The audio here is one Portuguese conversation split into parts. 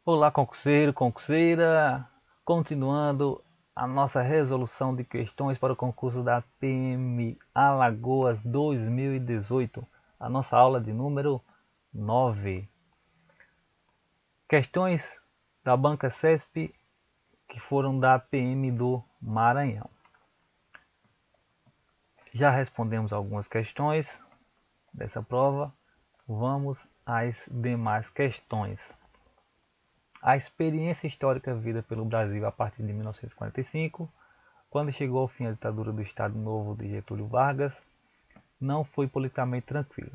Olá, concurseiro, concurseira! Continuando a nossa resolução de questões para o concurso da PM Alagoas 2018, a nossa aula de número 9. Questões da banca CESP que foram da PM do Maranhão. Já respondemos algumas questões dessa prova. Vamos às demais questões. A experiência histórica vivida pelo Brasil a partir de 1945, quando chegou ao fim a ditadura do Estado Novo de Getúlio Vargas, não foi politicamente tranquila.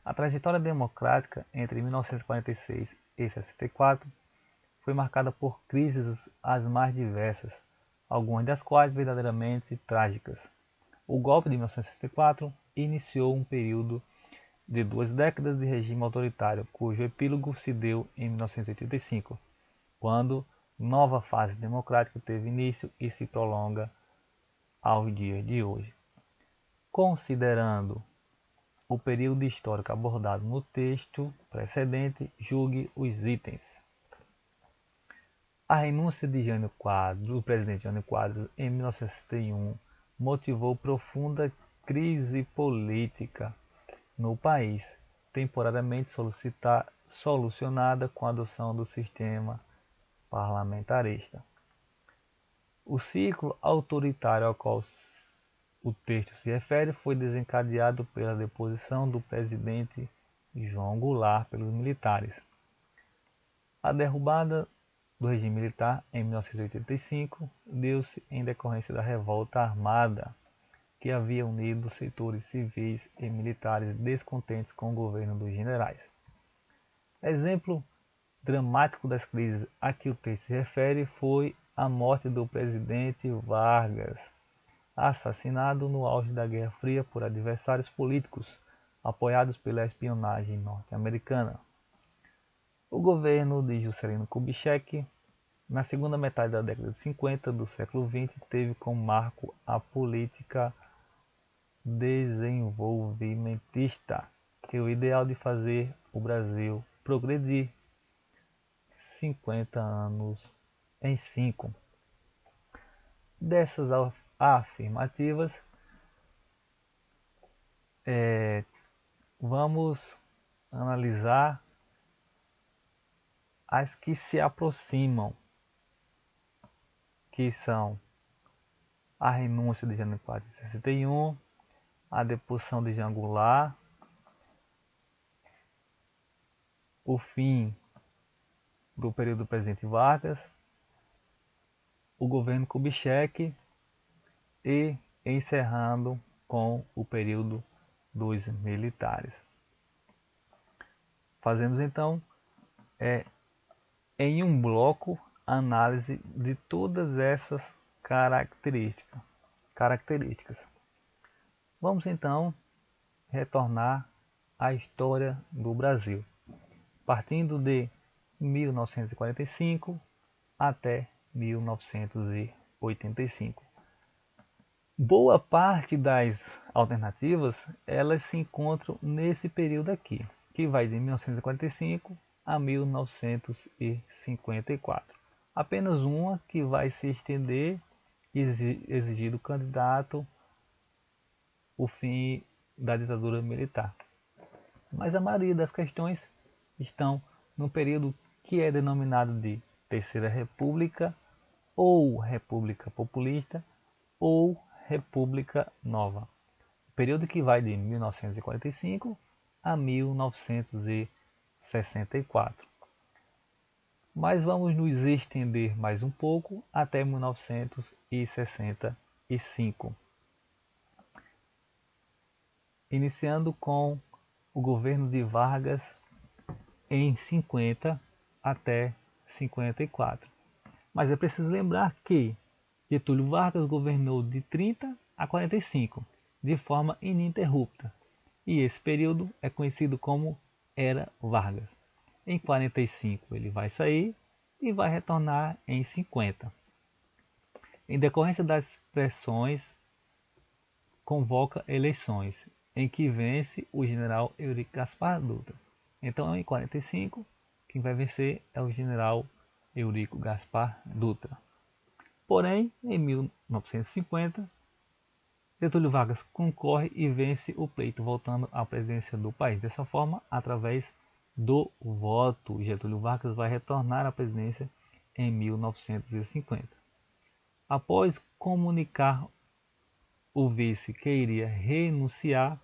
A trajetória democrática entre 1946 e 64 foi marcada por crises as mais diversas, algumas das quais verdadeiramente trágicas. O golpe de 1964 iniciou um período de 2 décadas de regime autoritário, cujo epílogo se deu em 1985, quando nova fase democrática teve início e se prolonga aos dias de hoje. Considerando o período histórico abordado no texto precedente, julgue os itens. A renúncia de Jânio Quadros, do presidente Jânio Quadros, em 1961, motivou profunda crise política no país, temporariamente solucionada com a adoção do sistema parlamentarista. O ciclo autoritário ao qual o texto se refere foi desencadeado pela deposição do presidente João Goulart pelos militares. A derrubada do regime militar em 1985 deu-se em decorrência da revolta armada que havia unido setores civis e militares descontentes com o governo dos generais. Exemplo dramático das crises a que o texto se refere foi a morte do presidente Vargas, assassinado no auge da Guerra Fria por adversários políticos apoiados pela espionagem norte-americana. O governo de Juscelino Kubitschek, na segunda metade da década de 50 do século XX, teve como marco a política desenvolvimentista e o ideal de fazer o Brasil progredir 50 anos em 5. Dessas afirmativas, vamos analisar as que se aproximam, que são a renúncia de Jânio Quadros em 61, a deposição de Jean Goulart, o fim do período do presidente Vargas, o governo Kubitschek e encerrando com o período dos militares. Fazemos então em um bloco a análise de todas essas características. Vamos então retornar à história do Brasil, partindo de 1945 até 1985. Boa parte das alternativas elas se encontram nesse período aqui, que vai de 1945 a 1954. Apenas uma que vai se estender e exigir do candidato o fim da ditadura militar. Mas a maioria das questões estão no período que é denominado de Terceira República, ou República Populista, ou República Nova. O período que vai de 1945 a 1964. Mas vamos nos estender mais um pouco até 1965. Iniciando com o governo de Vargas em 50 até 54. Mas é preciso lembrar que Getúlio Vargas governou de 30 a 45, de forma ininterrupta, e esse período é conhecido como Era Vargas. Em 45 ele vai sair e vai retornar em 50. Em decorrência das pressões, convoca eleições, em que vence o general Eurico Gaspar Dutra. Então, em 45, quem vai vencer é o general Eurico Gaspar Dutra. Porém, em 1950, Getúlio Vargas concorre e vence o pleito, voltando à presidência do país. Dessa forma, através do voto, Getúlio Vargas vai retornar à presidência em 1950. Após comunicar o vice que iria renunciar,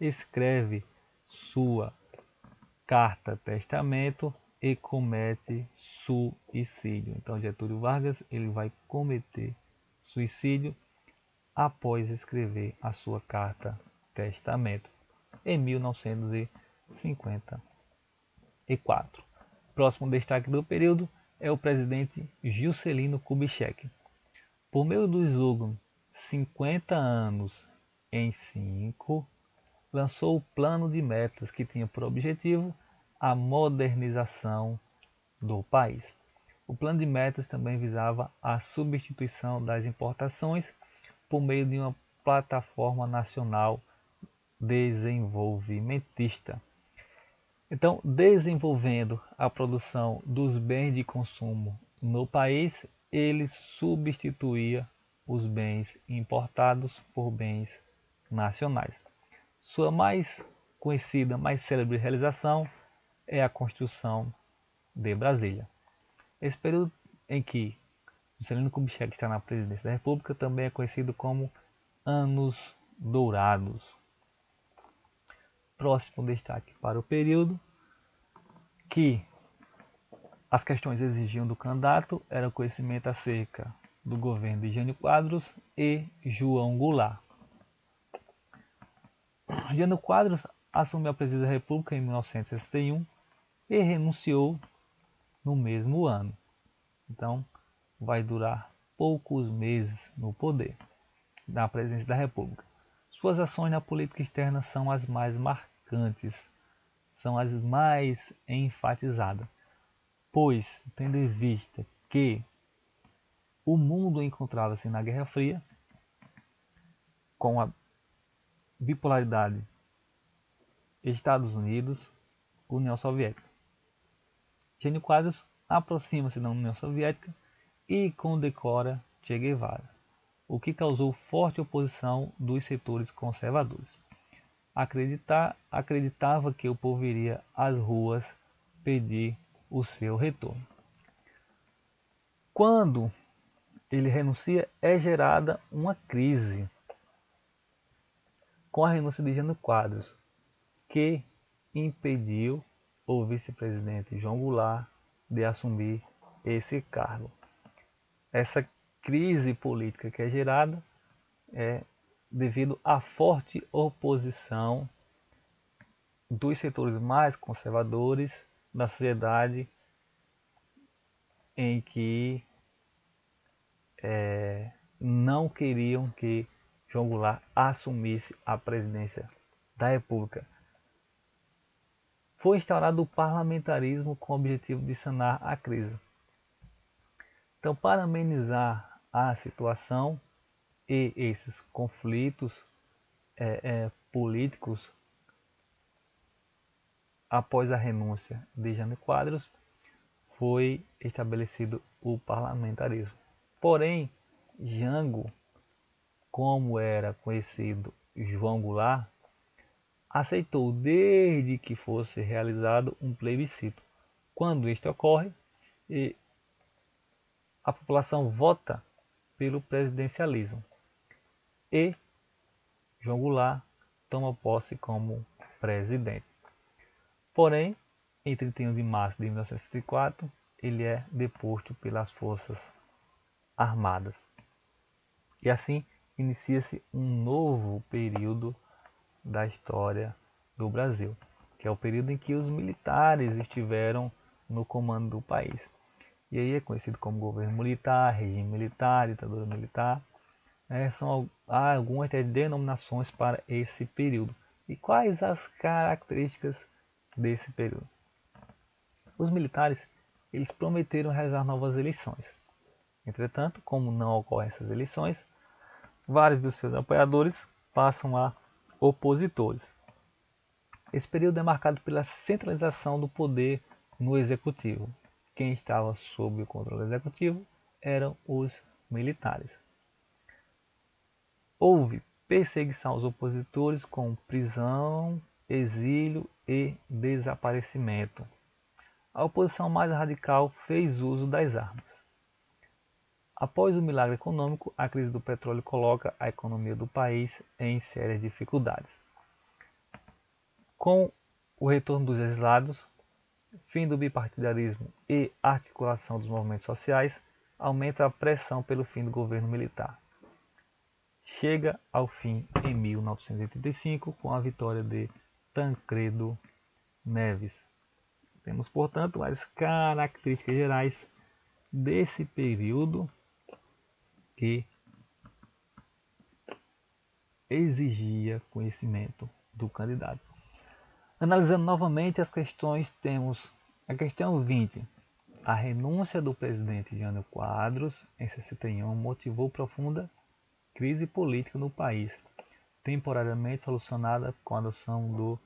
escreve sua carta-testamento e comete suicídio. Então, Getúlio Vargas ele vai cometer suicídio após escrever a sua carta-testamento em 1954. Próximo destaque do período é o presidente Juscelino Kubitschek. Por meio do slogan 50 anos em 5, lançou o plano de metas que tinha por objetivo a modernização do país. O plano de metas também visava a substituição das importações por meio de uma plataforma nacional desenvolvimentista. Então, desenvolvendo a produção dos bens de consumo no país, ele substituía os bens importados por bens nacionais. Sua mais conhecida, mais célebre realização é a construção de Brasília. Esse período em que Juscelino Kubitschek está na presidência da República também é conhecido como Anos Dourados. Próximo destaque para o período que as questões exigiam do candidato era o conhecimento acerca do governo de Jânio Quadros e João Goulart. Jânio Quadros assumiu a presidência da República em 1961 e renunciou no mesmo ano. Então, vai durar poucos meses no poder da presidência da República. Suas ações na política externa são as mais marcantes, são as mais enfatizadas, pois, tendo em vista que o mundo encontrava-se na Guerra Fria, com a bipolaridade Estados Unidos, União Soviética. Jânio Quadros aproxima-se da União Soviética e condecora Che Guevara, o que causou forte oposição dos setores conservadores. Acreditava que o povo iria às ruas pedir o seu retorno. Quando ele renuncia, é gerada uma crise com a renúncia de Jânio Quadros, que impediu o vice-presidente João Goulart de assumir esse cargo. Essa crise política que é gerada é devido à forte oposição dos setores mais conservadores da sociedade, em que não queriam que João Goulart assumisse a presidência da República. Foi instaurado o parlamentarismo com o objetivo de sanar a crise. Então, para amenizar a situação e esses conflitos políticos, após a renúncia de Jânio Quadros, foi estabelecido o parlamentarismo. Porém, Jango, como era conhecido João Goulart, aceitou desde que fosse realizado um plebiscito. Quando este ocorre, a população vota pelo presidencialismo e João Goulart toma posse como presidente. Porém, em 31 de março de 1964, ele é deposto pelas Forças Armadas. E assim inicia-se um novo período da história do Brasil, que é o período em que os militares estiveram no comando do país. E aí é conhecido como governo militar, regime militar, ditadura militar. Há algumas denominações para esse período. E quais as características desse período? Os militares eles prometeram realizar novas eleições. Entretanto, como não ocorrem essas eleições, vários dos seus apoiadores passam a opositores. Esse período é marcado pela centralização do poder no executivo. Quem estava sob o controle executivo eram os militares. Houve perseguição aos opositores com prisão, exílio e desaparecimento. A oposição mais radical fez uso das armas. Após o milagre econômico, a crise do petróleo coloca a economia do país em sérias dificuldades. Com o retorno dos exilados, fim do bipartidarismo e articulação dos movimentos sociais, aumenta a pressão pelo fim do governo militar. Chega ao fim em 1985 com a vitória de Tancredo Neves. Temos, portanto, as características gerais desse período que exigia conhecimento do candidato. Analisando novamente as questões, temos a questão 20. A renúncia do presidente Jânio Quadros em 61 motivou profunda crise política no país, temporariamente solucionada com a adoção do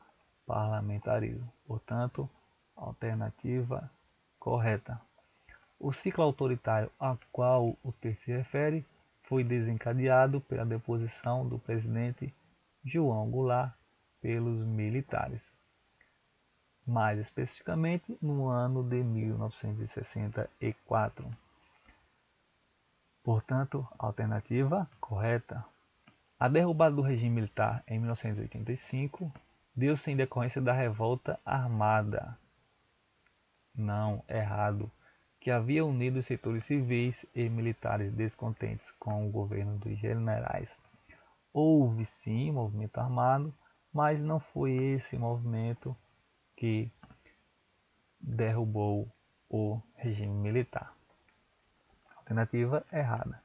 parlamentarismo. Portanto, alternativa correta. O ciclo autoritário a qual o texto se refere foi desencadeado pela deposição do presidente João Goulart pelos militares, mais especificamente no ano de 1964. Portanto, alternativa correta. A derrubada do regime militar em 1985 deu-se em decorrência da revolta armada. Não, errado. Que havia unido os setores civis e militares descontentes com o governo dos generais. Houve sim movimento armado, mas não foi esse movimento que derrubou o regime militar. Alternativa errada.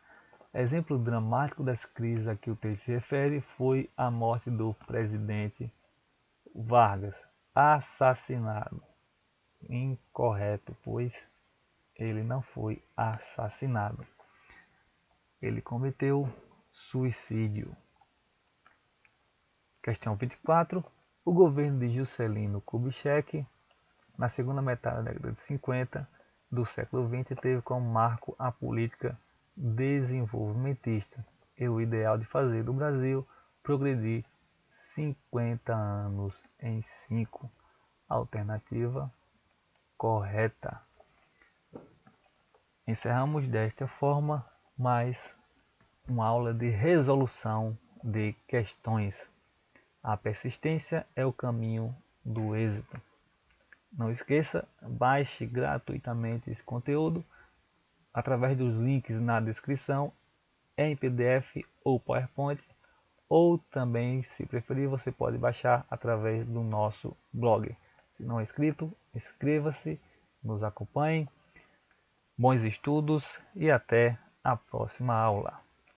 Exemplo dramático das crises a que o texto se refere foi a morte do presidente Vargas, assassinado. Incorreto, pois ele não foi assassinado. Ele cometeu suicídio. Questão 24. O governo de Juscelino Kubitschek, na segunda metade da década de 50 do século XX, teve como marco a política desenvolvimentista e o ideal de fazer do Brasil progredir 50 anos em 5. Alternativa correta. Encerramos desta forma mais uma aula de resolução de questões. A persistência é o caminho do êxito. Não esqueça, baixe gratuitamente esse conteúdo através dos links na descrição, em PDF ou PowerPoint, ou também, se preferir, você pode baixar através do nosso blog. Se não é inscrito, inscreva-se, nos acompanhe. Bons estudos e até a próxima aula.